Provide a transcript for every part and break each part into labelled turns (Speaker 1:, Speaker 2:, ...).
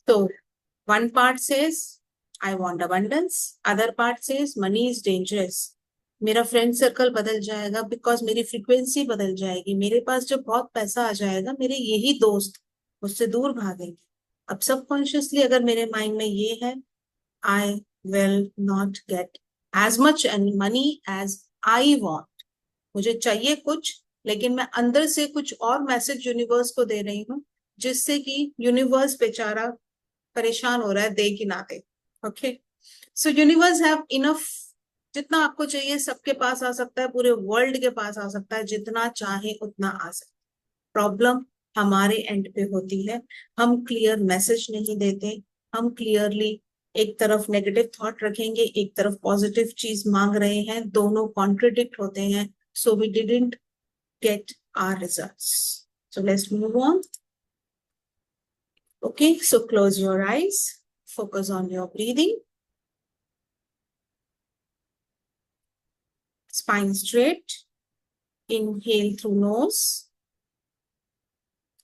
Speaker 1: तो one part says I want abundance, other part says money is dangerous. मेरा friend circle बदल जाएगा because मेरी फ्रीक्वेंसी बदल जाएगी, मेरे पास जब बहुत पैसा आ जाएगा मेरे यही दोस्त मुझसे दूर भागेंगे। अब सबकॉन्शियसली अगर मेरे माइंड में ये है, I will not get as much money as I want. मुझे चाहिए कुछ, लेकिन मैं अंदर से कुछ और मैसेज यूनिवर्स को दे रही हूँ, जिससे कि यूनिवर्स बेचारा परेशान हो रहा है, दे कि ना दे। Okay, so universe have enough. जितना आपको चाहिए सबके पास आ सकता है, पूरे वर्ल्ड के पास आ सकता है, जितना चाहे उतना आ सकता है। प्रॉब्लम हमारे एंड पे होती है, हम क्लियर मैसेज नहीं देते। हम क्लियरली एक तरफ नेगेटिव थॉट रखेंगे, एक तरफ पॉजिटिव चीज मांग रहे हैं, दोनों कॉन्ट्रडिक्ट होते हैं। So we didn't get our results. So let's move on. Okay, so close your eyes, focus on your breathing, spine straight, inhale through nose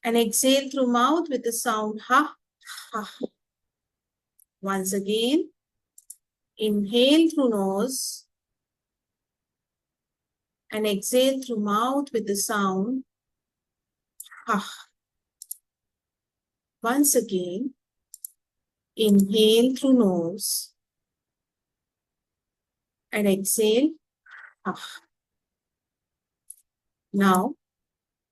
Speaker 1: and exhale through mouth with the sound ha, ha. Once again, inhale through nose and exhale through mouth with the sound ha. Once again, inhale through nose and exhale ha. Now,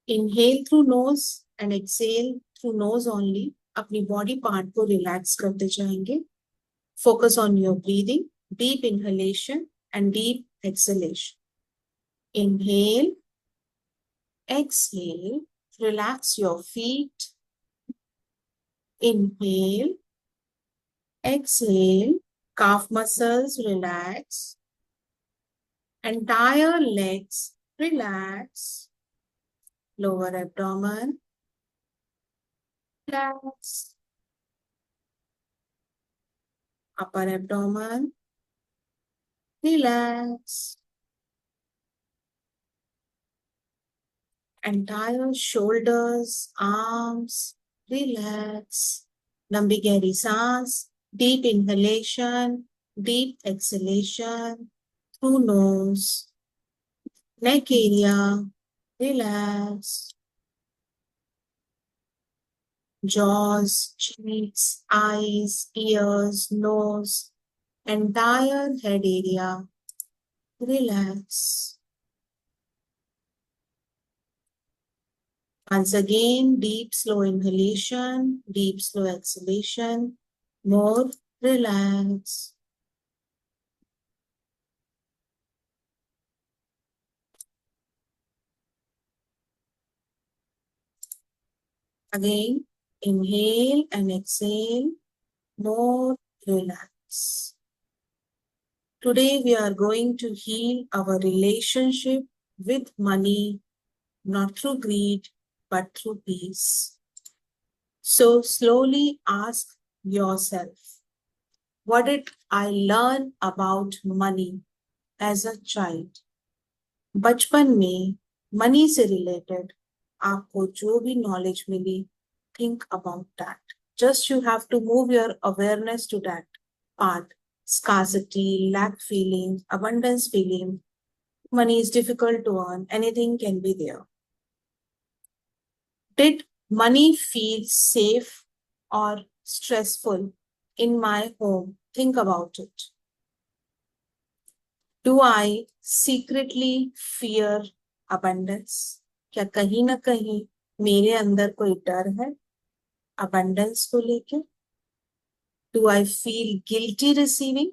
Speaker 1: inhale through nose and exhale through nose only. अपनी body part को relax करते जाएंगे. Focus on your breathing, deep inhalation and deep exhalation. Inhale, exhale, relax your feet. Inhale, exhale, calf muscles relax. Entire legs relax. Lower abdomen relax. Upper abdomen relax. Entire shoulders, arms relax. लंबी गहरी सांस, deep inhalation, deep exhalation through nose. Neck area relax. Jaws, cheeks, eyes, ears, nose, entire head area relax. Once again, deep, slow inhalation, deep, slow exhalation. More relax. Again, inhale and exhale. More relax. Today, we are going to heal our relationship with money, not through greed, but through peace. So slowly ask yourself, what did I learn about money as a child? बचपन में money से related आपको जो भी knowledge मिली, think about that. Just you have to move your awareness to that part. Scarcity, lack feeling, abundance feeling. Money is difficult to earn. Anything can be there. Did money feel safe or stressful in my home? Think about it. Do I secretly fear abundance? क्या कहीं ना कहीं मेरे अंदर कोई डर है abundance को लेके? Do I feel guilty receiving?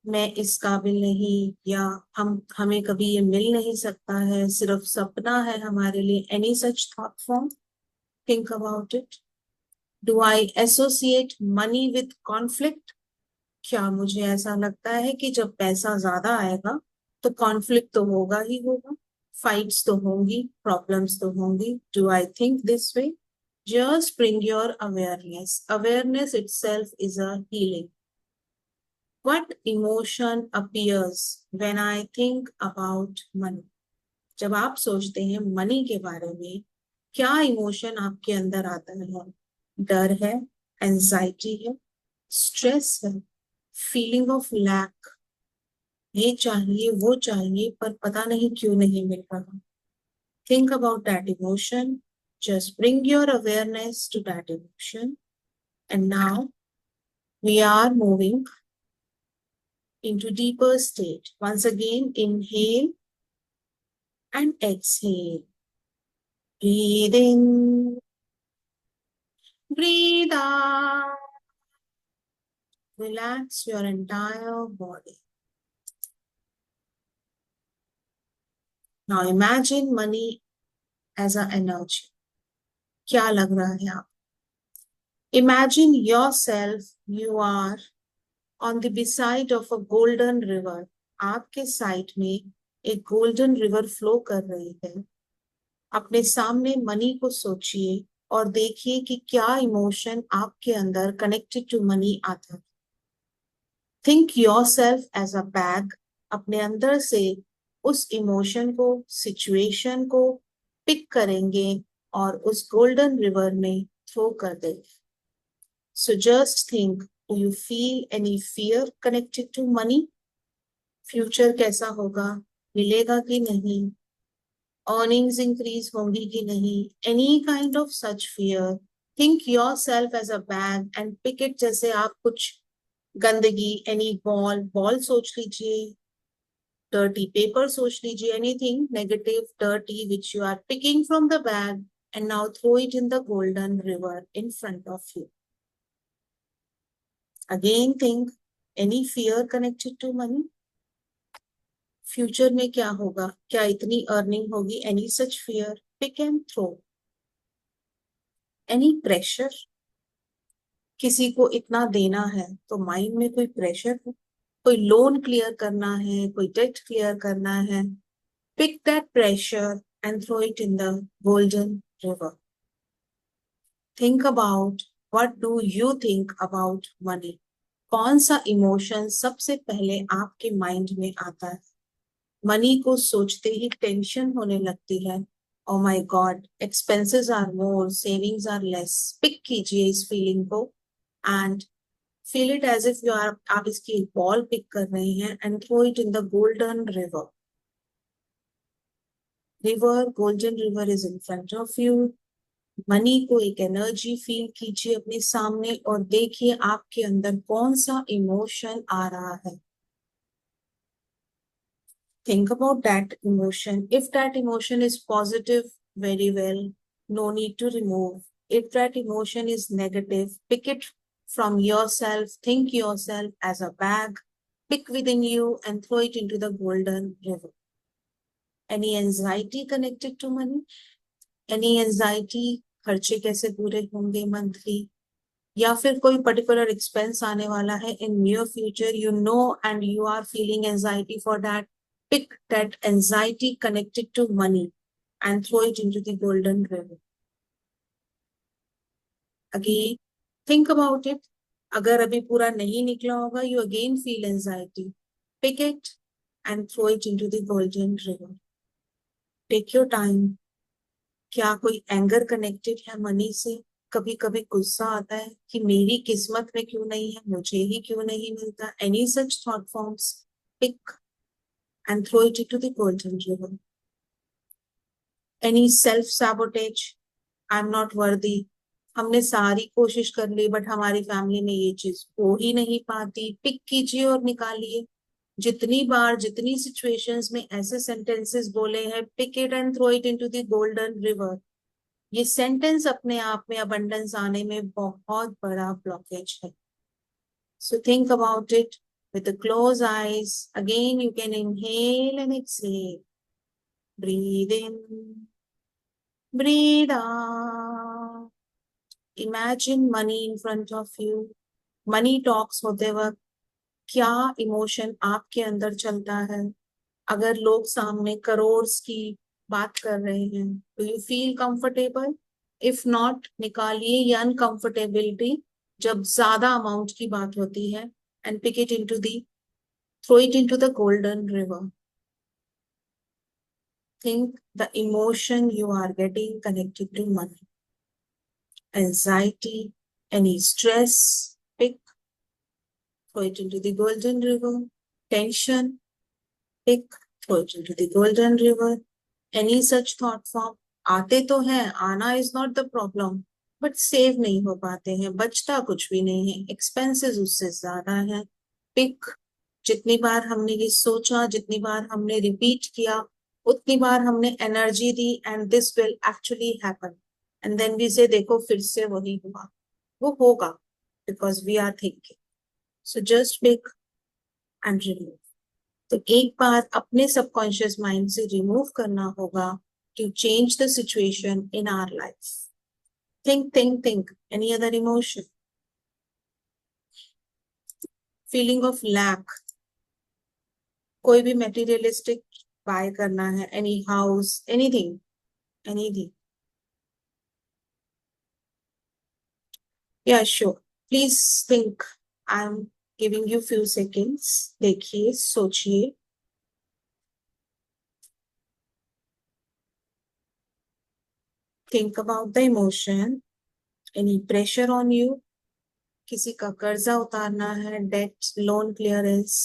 Speaker 1: मैं इस काबिल नहीं, या हमें कभी ये मिल नहीं सकता है, सिर्फ सपना है हमारे लिए. Any such thought form? Think about it. Do I associate money with conflict? क्या मुझे ऐसा लगता है कि जब पैसा ज्यादा आएगा तो कॉन्फ्लिक्ट तो होगा ही होगा, फाइट्स तो होंगी, प्रॉब्लम्स तो होंगी. Do I think this way? Just bring your awareness. Awareness itself is a healing. What emotion appears when I think about money? जब आप सोचते हैं मनी के बारे में, क्या इमोशन आपके अंदर आता है? डर है, एंजाइटी है, स्ट्रेस है, फीलिंग ऑफ लैक, ये चाहिए वो चाहिए पर पता नहीं क्यों नहीं मिल रहा. Think about that emotion. Just bring your awareness to that emotion. And now we are moving into deeper state. Once again, inhale and exhale. Breathe in, breathe out. Relax your entire body. Now imagine money as an energy. क्या लग रहा है आप? Imagine yourself, you are on the beside of a golden river. आपके side में एक golden river flow कर रही है. अपने सामने मनी को सोचिए और देखिए कि क्या इमोशन आपके अंदर कनेक्टेड टू मनी आता है. Think yourself as a bag. अपने अंदर से उस इमोशन को, सिचुएशन को पिक करेंगे और उस गोल्डन रिवर में थ्रो कर देंगे. So just think, do you feel any fear connected to money? Future कैसा होगा, मिलेगा कि नहीं, अर्निंग्स इंक्रीज होंगी कि नहीं, any kind of such fear. Think yourself as a bag and pick it. जैसे आप कुछ गंदगी, एनी बॉल बॉल सोच लीजिए, डर्टी पेपर सोच लीजिए, anything negative dirty which you are picking from the bag and now throw it in the golden river in front of you. Again think, any fear connected to money. Future में क्या होगा, क्या इतनी earning होगी, any such fear, pick and throw. Any pressure, किसी को इतना देना है तो माइंड में कोई प्रेशर है, कोई लोन क्लियर करना है, कोई डेट क्लियर करना है, pick that pressure and throw it in the golden river. Think about, what do you think about money. कौन सा इमोशन सबसे पहले आपके माइंड में आता है? मनी को सोचते ही टेंशन होने लगती है. Oh my God, expenses are more, savings are less. Pick कीजिए इस फीलिंग को and feel it as if you are, आप इसकी एक बॉल पिक कर रहे हैं and throw it in the golden river. River, golden river is in front of you. Money को एक एनर्जी फील कीजिए अपने सामने और देखिए आपके अंदर कौन सा इमोशन आ रहा है. Think about that emotion. If that emotion is positive, very well, no need to remove. If that emotion is negative, pick it from yourself. Think yourself as a bag, pick within you and throw it into the golden river. Any anxiety connected to money? Any anxiety, खर्चे कैसे पूरे होंगे monthly, या फिर कोई particular expense आने वाला है in near future, you know and you are feeling anxiety for that. Pick that anxiety connected to money and throw it into the golden river. Again, think about it. अगर अभी पूरा नहीं निकला होगा, you again feel anxiety. Pick it and throw it into the golden river. Take your time. क्या कोई anger connected है money से? कभी कभी गुस्सा आता है कि मेरी किस्मत में क्यों नहीं है, मुझे ही क्यों नहीं मिलता. Any such thought forms, pick and throw it into the golden river. Any self-sabotage, I'm not worthy. हमने सारी कोशिश कर ली बट हमारी फैमिली में ये चीज हो ही नहीं पाती. पिक कीजिए और निकालिए. जितनी बार, जितनी सिचुएशंस में ऐसे सेंटेंसेस बोले हैं, pick it and throw it into the golden river. ये सेंटेंस अपने आप में अबंडेंस आने में बहुत बड़ा ब्लॉकेज है. So think about it with the closed eyes. Again, you can inhale and exhale. Breathe in, breathe out. Imagine money in front of you. Money talks होते वक्त क्या इमोशन आपके अंदर चलता है? अगर लोग सामने करोड़ की बात कर रहे हैं, do you feel comfortable? If not, निकालिए ये अनकंफर्टेबिलिटी जब ज्यादा अमाउंट की बात होती है and pick it into the, throw it into the golden river. Think the emotion you are getting connected to money. Anxiety, Any stress, pick, throw it into the golden river. Tension, pick, throw it into the golden river. Any such thought form, आते तो हैं, आना is not the problem, but save नहीं हो पाते हैं, बचता कुछ भी नहीं है, एक्सपेंसेस उससे ज्यादा है। पिक, जितनी बार हमने ये सोचा, जितनी बार हमने रिपीट किया, उतनी बार हमने एनर्जी दी, and this will actually happen, and then we say देखो फिर से वही हुआ। वो होगा because we are thinking. So just pick and remove. तो एक बार अपने सबकॉन्शियस माइंड से रिमूव करना होगा to change the situation in our life. Think any other emotion, feeling of lack, कोई भी मेटीरियलिस्टिक बाय करना है, एनी हाउस, एनीथिंग, एनीथिंग। या sure, please think, I am giving you few seconds. देखिए, सोचिए। Think about the emotion, any pressure on you, किसी का कर्जा उतारना है, debt, loan clearance.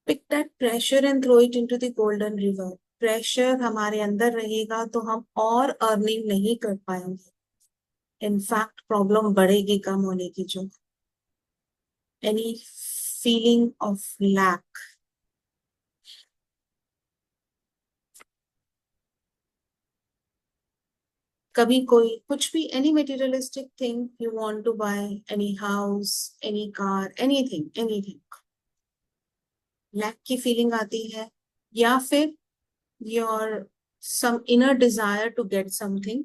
Speaker 1: Pick that pressure and throw it into the golden river. Pressure हमारे अंदर रहेगा तो हम और अर्निंग नहीं कर पाएंगे, इनफैक्ट प्रॉब्लम बढ़ेगी कम होने की। जो एनी फीलिंग ऑफ लैक, कभी कोई कुछ भी, any materialistic thing you want to buy, any house, any car, anything, anything, lack की फीलिंग आती है। या फिर your some inner desire to get something,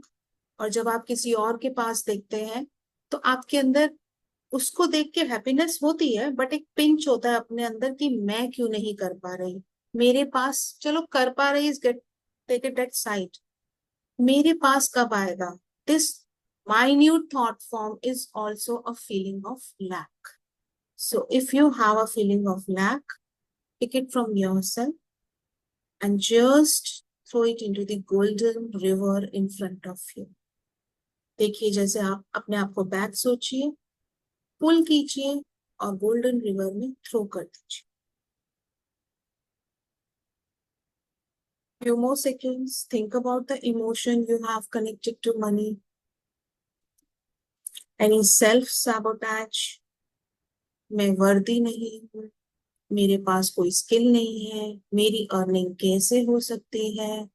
Speaker 1: और जब आप किसी और के पास देखते हैं तो आपके अंदर उसको देख के हैप्पीनेस होती है, बट एक पिंच होता है अपने अंदर कि मैं क्यों नहीं कर पा रही। मेरे पास, चलो कर पा रही is get, take it that side, मेरे पास कब आएगा। This minute thought form is also a feeling of lack. So if you have a feeling of lack, pick it from yourself and just throw it into the golden river in front of you. देखिए, जैसे आप अपने आप को back सोचिए, पुल कीजिए और golden river में थ्रो कर दीजिए। Few more seconds. Think about the emotion you have connected to money. Any self-sabotage. मैं वर्दी नहीं हूँ, मेरे पास कोई स्किल नहीं है, मेरी अर्निंग कैसे हो सकती है।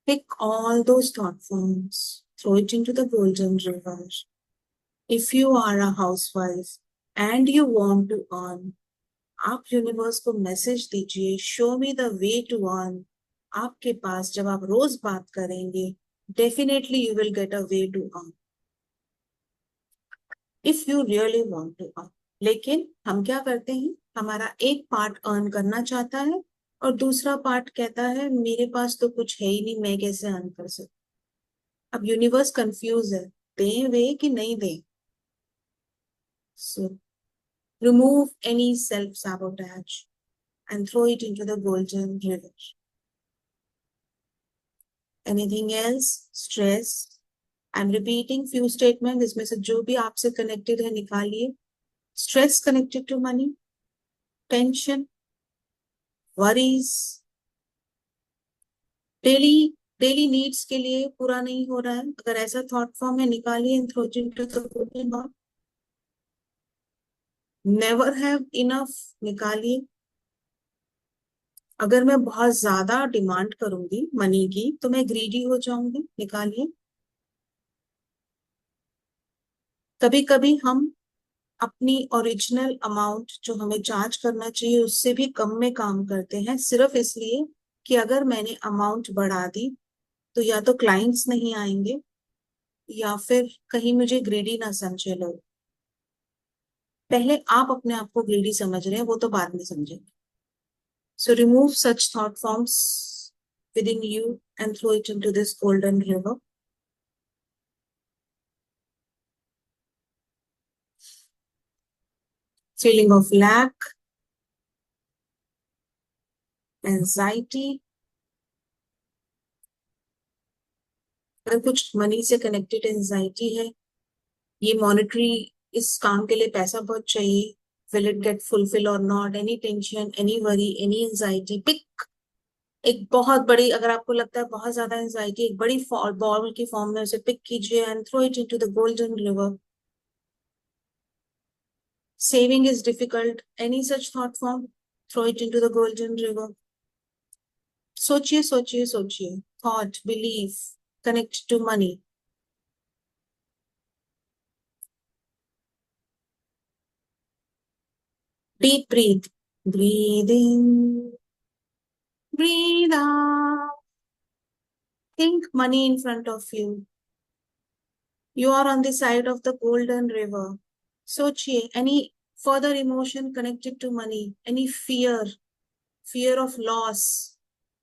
Speaker 1: Pick all those thought forms, throw it into the golden river. If you are a housewife and you want to earn, आप यूनिवर्स को मैसेज दीजिए, show me the way to earn. आपके पास जब आप रोज बात करेंगे, definitely you will get a way to earn, if you really want to earn. लेकिन हम क्या करते हैं, हमारा एक पार्ट अर्न करना चाहता है और दूसरा पार्ट कहता है मेरे पास तो कुछ है ही नहीं, मैं कैसे अर्न कर सकता। अब यूनिवर्स कंफ्यूज है, दें वे कि नहीं दें। So remove any self sabotage and throw it into the golden river. Anything else? Stress? I'm repeating few statements, इसमें से जो भी आपसे कनेक्टेड है निकालिए। Stress connected to money, tension, worries, daily daily needs के लिए पूरा नहीं हो रहा है, अगर ऐसा थॉट फॉर्म है निकालिए and throw it into the golden box. Never have enough, निकालिए। अगर मैं बहुत ज्यादा डिमांड करूंगी मनी की तो मैं ग्रीडी हो जाऊंगी, निकालिए। कभी कभी हम अपनी ओरिजिनल अमाउंट जो हमें चार्ज करना चाहिए उससे भी कम में काम करते हैं, सिर्फ इसलिए कि अगर मैंने अमाउंट बढ़ा दी तो या तो क्लाइंट्स नहीं आएंगे या फिर कहीं मुझे ग्रीडी ना समझे लोग। पहले आप अपने आप को ग्रीडी समझ रहे हैं, वो तो बाद में समझेंगे। So remove such thought forms with in you and throw it into this golden river. Feeling of lack, anxiety, अगर कुछ मनी से कनेक्टेड एंजाइटी है, ये मॉनेटरी, इस काम के लिए पैसा बहुत चाहिए, विल इट गेट फुलफिल और not, any tension, any worry, any anxiety, pick एक बहुत बड़ी, अगर आपको लगता है बहुत ज्यादा एंजाइटी, एक बड़ी बॉल की फॉर्म में उसे पिक कीजिए and throw it into the golden river. Saving is difficult. Any such thought form, throw it into the golden river. सोचिए सोचिए सोचिए. Thought, belief, connect to money. Deep breathe. Breathe in, breathe out. Think money in front of you. You are on the side of the golden river. सोचिए, any further emotion connected to money, any fear, fear of loss.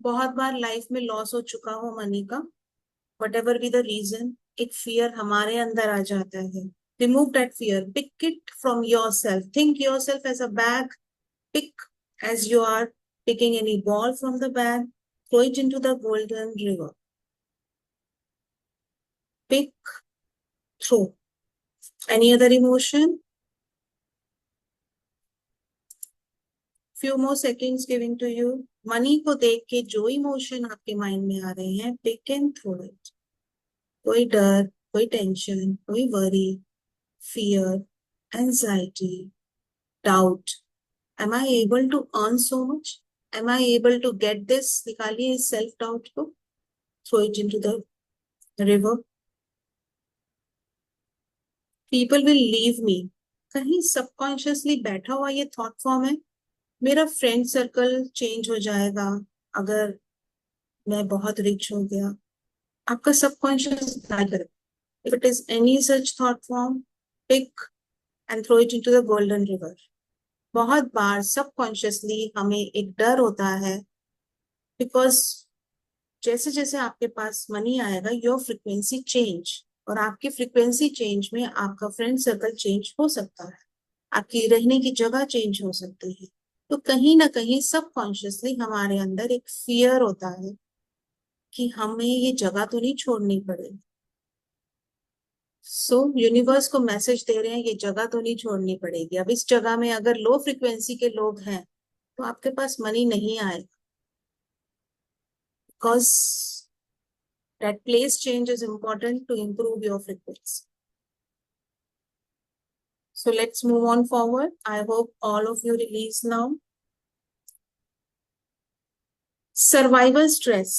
Speaker 1: बहुत बार life में loss हो चुका हो money का, whatever be the reason, एक fear हमारे अंदर आ जाता है. Remove that fear. Pick it from yourself. Think yourself as a bag. Pick as you are picking any ball from the bag. Throw it into the golden river. Pick, throw. Any other emotion? Few more seconds giving to you. Money को देख के जो emotion आपके mind में आ रहे हैं, pick and throw it. कोई डर, कोई टेंशन, कोई worry, fear, anxiety, doubt. Am I able to earn so much? Am I able to get this? निकालिए इस self doubt को. Throw it into the river. People will leave me. कहीं subconsciously बैठा हुआ ये थॉट फॉर्म है. मेरा friend circle change हो जाएगा अगर मैं बहुत रिच हो गया. आपका subconscious बैठर. If it is any such thought form, pick and throw it into the golden river. बहुत बार सबकॉन्शियसली हमें एक डर होता है, बिकॉज जैसे जैसे आपके पास मनी आएगा, योर फ्रिक्वेंसी चेंज, और आपकी फ्रिक्वेंसी चेंज में आपका फ्रेंड सर्कल चेंज हो सकता है, आपकी रहने की जगह चेंज हो सकती है. तो कहीं ना कहीं सबकॉन्शियसली हमारे अंदर एक फियर होता है कि हमें ये जगह तो नहीं छोड़नी पड़ेगी. सो यूनिवर्स को मैसेज दे रहे हैं, ये जगह तो नहीं छोड़नी पड़ेगी. अब इस जगह में अगर लो फ्रिक्वेंसी के लोग हैं तो आपके पास मनी नहीं आएगा, because that place change is important to improve your frequency. So let's move on forward. I hope all of you release now. Survival stress.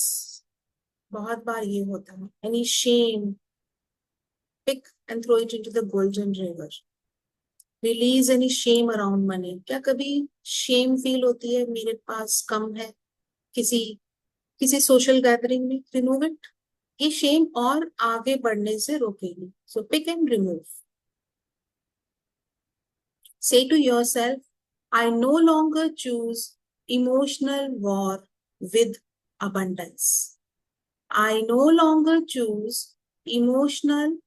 Speaker 1: बहुत बार ये होता है. Any shame, pick and throw it into the golden river. Release any shame around money. क्या कभी shame feel होती है मेरे पास कम है किसी किसी सोशल गैदरिंग में? Remove it. ये shame और आगे बढ़ने से रोकेगी. So pick and remove. Say to yourself, I no longer choose emotional war with abundance. I no longer choose emotional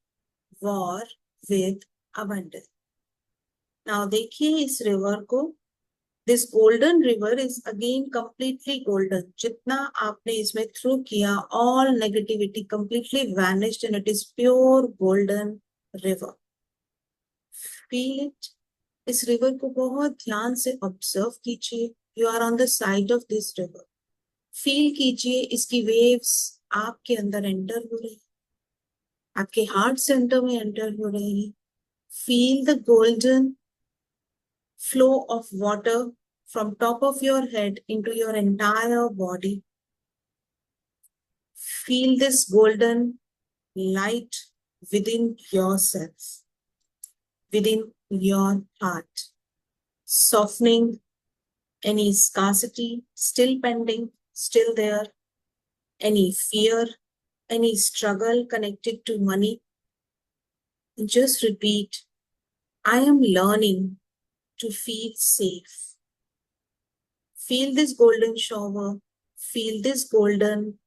Speaker 1: war with abundance. Now देखिए इस रिवर को. This golden river is again completely golden. जितना आपने इसमें through किया, all negativity completely vanished and it is pure golden river. Feel it. इस river को बहुत ध्यान से ऑब्जर्व कीजिए. You are on the side of this river. Feel कीजिए इसकी वेव्स आपके अंदर एंटर हो रही, आपके हार्ट सेंटर में एंटर हो रही. Feel the golden flow of water from top of your head into your entire body. Feel this golden light within yourself, within your heart, softening any scarcity still pending, still there, any fear, any struggle connected to money. Just repeat, I am learning to feel safe. Feel this golden shower, feel this golden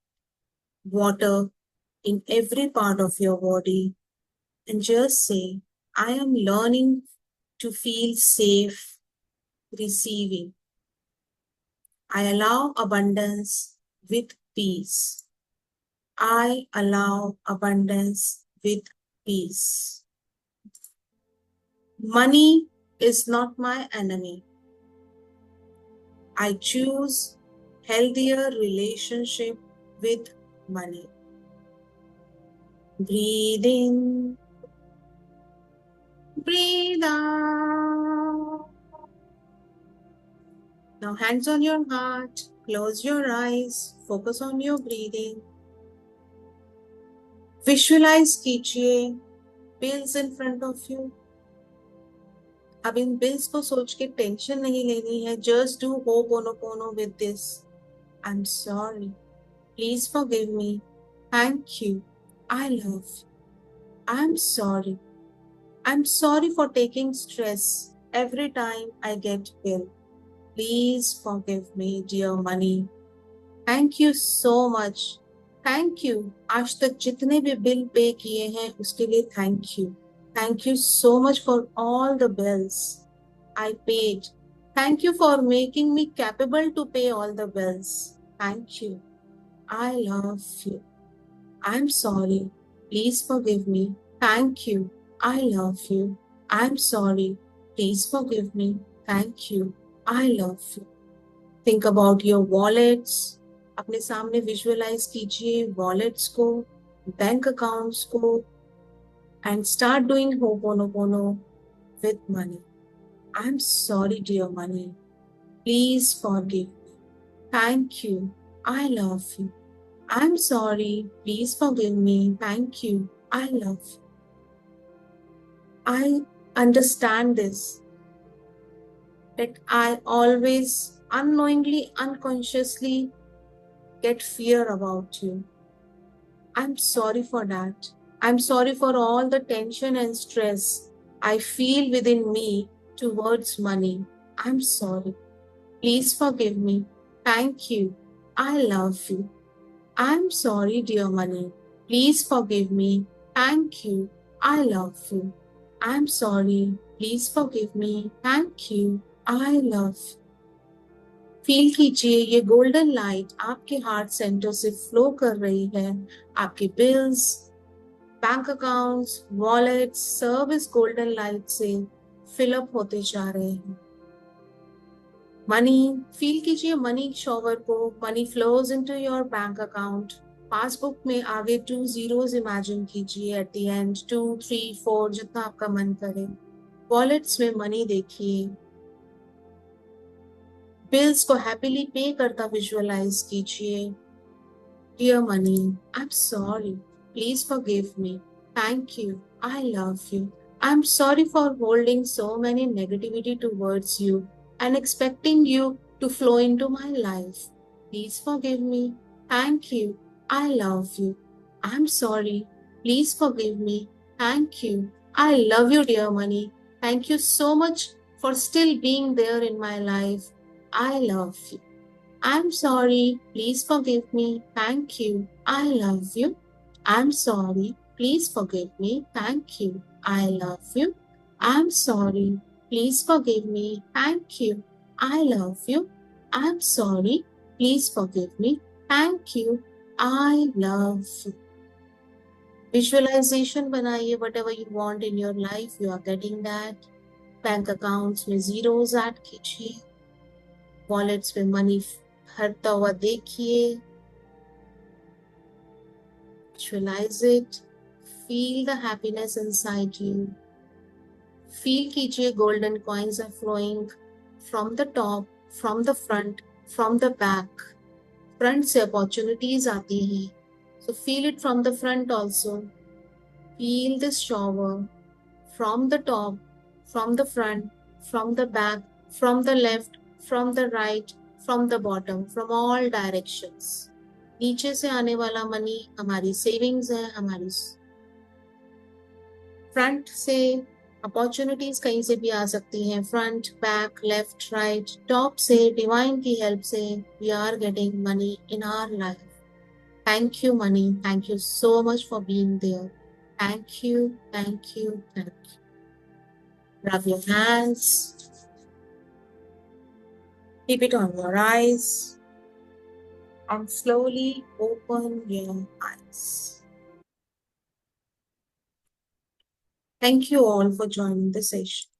Speaker 1: water in every part of your body, and just say, I am learning to feel safe receiving. I allow abundance with peace. I allow abundance with peace. Money is not my enemy. I choose healthier relationship with money. Breathe in, breathe out. Now hands on your heart, close your eyes, focus on your breathing. Visualize कीजिए bills in front of you. अब इन bills को सोच के tension नहीं लेनी है. Just do Ho'oponopono with this. I'm sorry. Please forgive me. Thank you. I love you. I'm sorry. I'm sorry for taking stress every time I get bill. Please forgive me, dear money. Thank you so much. Thank you. आज तक जितने भी bill pay किए हैं उसके लिए thank you. Thank you so much for all the bills I paid. Thank you for making me capable to pay all the bills. Thank you. I love you. I'm sorry. Please forgive me. Thank you. I love you. I'm sorry. Please forgive me. Thank you. I love you. Think about your wallets. अपने सामने visualise कीजिए wallets को, bank accounts को, and start doing Ho'oponopono with money. I'm sorry, dear money. Please forgive me. Thank you. I love you. I'm sorry. Please forgive me. Thank you. I love you. I understand this, that I always unknowingly, unconsciously get fear about you. I'm sorry for that. I'm sorry for all the tension and stress I feel within me towards money. I'm sorry. Please forgive me. Thank you. I love you. I'm sorry, dear money. Please forgive me. Thank you. I love you. I'm sorry. Please forgive me. Thank you. I love you. Feel कीजिए ये golden light आपके heart centre से flow कर रही है. आपके bills, bank accounts, wallets सब इस गोल्डन लाइट से फिलअप होते जा रहे हैं. मनी फील कीजिए मनी शॉवर को. Money flows into your bank account. Passbook में आगे 2 zeros इमेजिन कीजिए एट द एंड. 2, 3, 4 जितना आपका मन करे. वॉलेट्स में मनी देखिए. बिल्स को हैप्पीली पे करता विजुअलाइज कीजिए. Dear money, I am sorry. Please forgive me. Thank you. I love you. I am sorry for holding so many negativity towards you and expecting you to flow into my life. Please forgive me. Thank you. I love you. I'm sorry. Please forgive me. Thank you. I love you, dear money. Thank you so much for still being there in my life. I love you. I'm sorry. Please forgive me. Thank you. I love you. I'm sorry. Please forgive me. Thank you. I love you. I'm sorry. Please forgive me. Thank you. I love you. I'm sorry. Please forgive me. Thank you. I love you. Visualization बनाइए. Whatever you want in your life, you are getting that. Bank accounts में zeros add कीजिए. Wallets में money भरता हुआ देखिए. Visualize it. Feel the happiness inside you. Feel कीजिए golden coins are flowing from the top, from the front, from the back. Front से opportunities आती हैं, so feel it from the front also. Feel this shower from the top, from the front, from the back, from the left, from the right, from the bottom, from all directions. नीचे से आने वाला money हमारी savings है. हमारी front से opportunities कहीं से भी आ सकती हैं. Front, back, left, right, top से डिवाइन की हेल्प से we are getting money in our life. Thank you money. Thank you so much for being there. Thank you, thank you, thank you. Rub your hands. Keep it on your eyes and slowly open your eyes. Thank you all for joining the session.